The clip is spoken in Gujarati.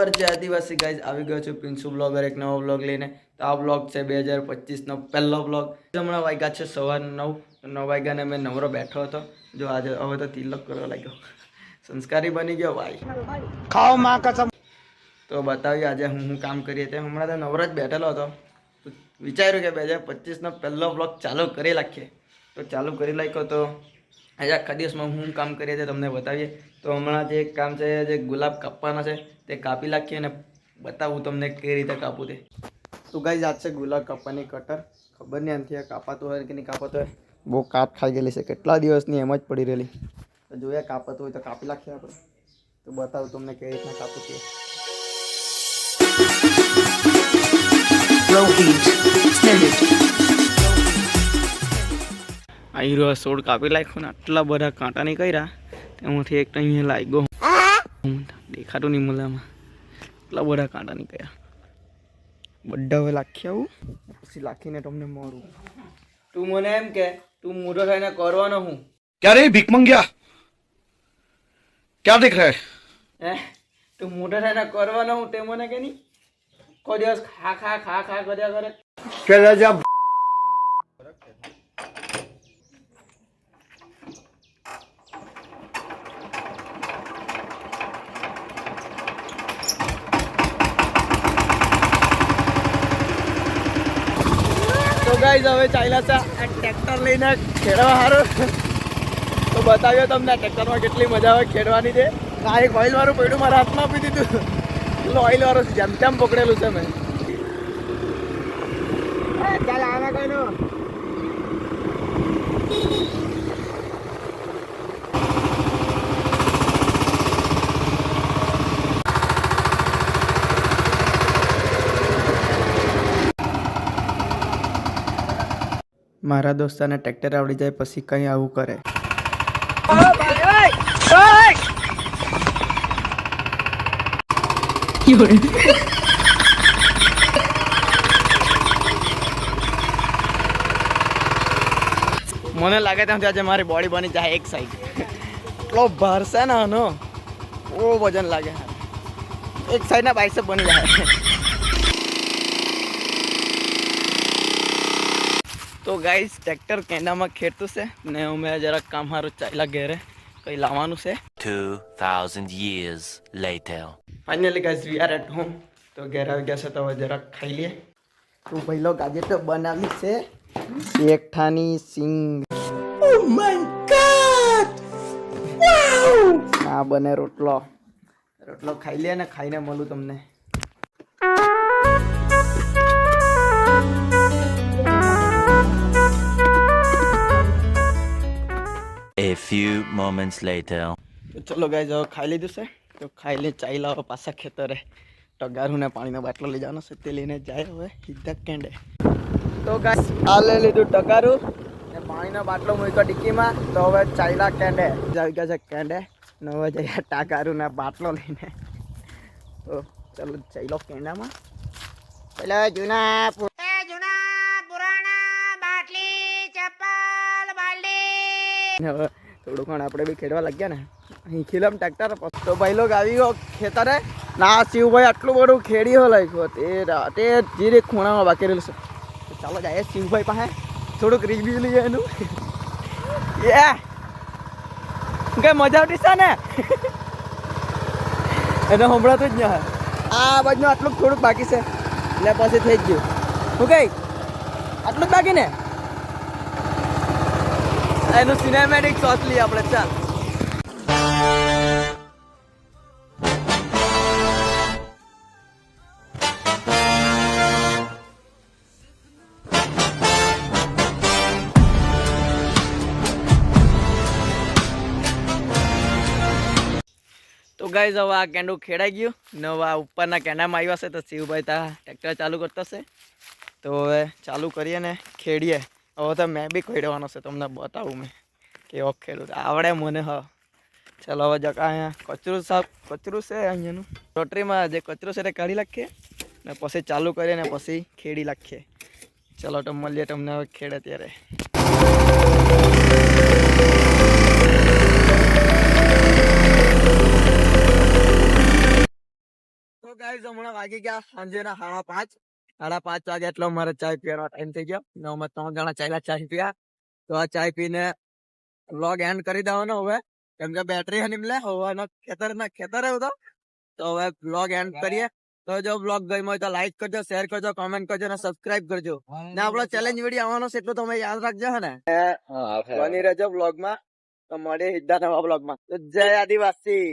નમસ્કાર જય આદિવાસી ગાઈઝ, આવી ગયો છું પિન્સુ બ્લોગર એક નવો બ્લોગ લઈને. તો આ બ્લોગ છે 2025નો પહેલો બ્લોગ. હમણાં વાગ્યા છે સવાર 9 વાગ્યાને મેં નવરો બેઠો હતો. જો આજે હવે તો તિલક કરવા લાગ્યો, સંસ્કારી બની ગયો ભાઈ. ખાઓ માં કસમ. તો બતાવ્યું આજે હું કામ કરીએ તે. હમણાં તો નવરો જ બેઠેલો હતો, તો વિચાર્યું કે 2025નો પહેલો બ્લોગ ચાલુ કરી નાખીએ. તો ચાલુ કરી નાખ્યો. તો આજે આખા દિવસમાં હું કામ કરીએ તે તમને બતાવીએ. તો હમણાં જે કામ છે, જે ગુલાબ કાપવાના છે તે કાપી નાખીએ અને બતાવું તમને કઈ રીતે કાપવું તે. તો ગાઈઝ આજ છે ગુલાબ કાપવાની કટર. ખબર નહીં આનથી કાપાતું હોય કે નહીં કાપાતું હોય. બહુ કાટ ખાઈ ગયેલી છે, કેટલા દિવસની એમ જ પડી રહેલી. તો જોઈએ કાપાતું હોય તો કાપી નાખીએ આપણે. તો બતાવું તમને કઈ રીતના કાપવું તે. આયરો સોડ કાપી નાખ્યો ને આટલા બધા કાંટા નહીં કર્યા. તેમાંથી એક અહીંયા લાગ્યો, દેખાતું નહીં મને આમાં. એટલા બધા કાંટા નહીં કર્યા. બધા હવે લાખી આવું, પછી લાખીને તમને મળું. તું મને એમ કે તું મોટો થઈને કરવાનો હું? क्या रे भीख मंगिया, क्या देख रहा है? હે તું મોટો થઈને કરવાનો હું તે મને કે નહીં? કોઈ દિવસ ખા ખા ખા ખા કર્યા કરે. चला जा. તો ગાઈઝ હવે ચાલ્યા છે આ ટ્રેક્ટર લઈને ખેડવા સારું. તો બતાવ્યો તમને આ ટ્રેક્ટરમાં કેટલી મજા આવે ખેડવાની છે. આ એક ઓઇલ વાળું પડ્યું મારા હાથમાં આપી દીધું. પેલું ઓઇલ વાળું જેમ તેમ પકડેલું છે મેં. ચાલ આવે કઈનું. મારા દોસ્તાને ટ્રેક્ટર આવડી જાય પછી કંઈ આવું કરે. મને લાગે ત્યાં આજે મારી બોડી બની જાય એક સાઈડ. એટલો ભાર છે ને આનો, બહુ વજન લાગે. એક સાઈડના બાઇસેપ બની જાય. તો ગાઈઝ ટ્રેક્ટર કેંડામાં ખેડતું છે ને અમે જરાક કામ સારું ચાલ્યા ઘેરે, કંઈ લાવવાનું છે. 2000 years later. Finally guys we are at home. તો ઘેર આવી ગયા છે તો હવે જરાક ખાઈ લઈએ. તો ભાઈ લોગ આજે તો બનાવી છે એકઠાની સિંગ. ઓ માય ગોડ, વાવ! આ બને રોટલો. રોટલો ખાઈ લે ને ખાઈને મળું તમને. A few moments later. તો ચલો ગાઈઝ હવે ખાઈ લીધું છે. તો ખાઈ લે ચાઈ લાવો પાછા ખેતરે. ટગારું ને પાણીનો બાટલો લઈ જવાનો છે, તે લઈને જાય હવે સીધા કેંડે. તો ગાઈઝ આ લઈ લીધું ટગારું ને પાણીનો બાટલો મૂક્યો ડિક્કીમાં. તો હવે ચાઈલા કેંડે આવી ગયા છે કેંડે ને હવે જઈએ ટગારું ને બાટલો લઈને. તો ચલો ચાઈલો કેંડામાં. પેલા જૂના હવે થોડું ઘણ આપણે બી ખેડવા લાગ્યા ને. અહીં ખીલમ ટ્રેક્ટર. તો ભાઈ લોગ આવી ગયો ખેતરે. ના શિવભાઈ આટલું બધું ખેડી હો લાગ્યું તે રાતે ધીરે ખૂણામાં બાકી રહેલું છે. તો ચાલો જાય શિવભાઈ પાસે થોડુંક રિવ્યુ લઈએ એનું. એ કઈ મજા આવતી છે ને એને હમણાં જ નહીં. આ બાજુ આટલું થોડુંક બાકી છે એટલે પછી થઈ જ ગયું. શું કઈ આટલું જ બાકી ને એનું સિનેમેટિક શોટ લઈએ આપણે. ચાલ તો ગાઈઝ હવે આ કેંડું ખેડાઈ ગયું ને હવે આ ઉપરના કેંડામાં આવ્યા છે. તો શિવભાઈ ત્યાં ટ્રેક્ટર ચાલુ કરતા છે. તો હવે ચાલુ કરીએ ને ખેડીએ. હવે તો મેં બી ખેડવાનો છે, તમને બતાવું મેં કેવો ખેડું આવડે મને. હા ચાલો હવે જકા અહીંયા કચરું છે અહીંયાનું. રોટરીમાં જે કચરો છે તે કાઢી નાખીએ ને પછી ચાલુ કરીએ ને પછી ખેડી નાખીએ. ચલો તો મળીએ તમને હવે ખેડે ત્યારે. ગાઈઝ હમણાં વાગી ગયા સાંજેના 5:30. 5:30 વાગે એટલે મારે ચાય પીવાનો ટાઈમ થઈ ગયો ને અમે 3 જણા ચાય પીયા. તો આ ચાય પીને વ્લોગ એન્ડ કરી દેવાનો હવે, કેમ કે બેટરી હની હોવાનો ખેતર એવું તો હવે વ્લોગ એન્ડ કરીએ. તો જો વ્લોગ ગમ્યો હોય તો લાઈક કરજો, શેર કરજો, કોમેન્ટ કરજો અને સબસ્ક્રાઇબ કરજો. ને આપણો ચેલેન્જ વિડીયો આવવાનો છે એટલું તમે યાદ રાખજો હે ને. બની રહેજો વ્લોગમાં. તો મળીએ સીધા નવા વ્લોગમાં. તો જય આદિવાસી.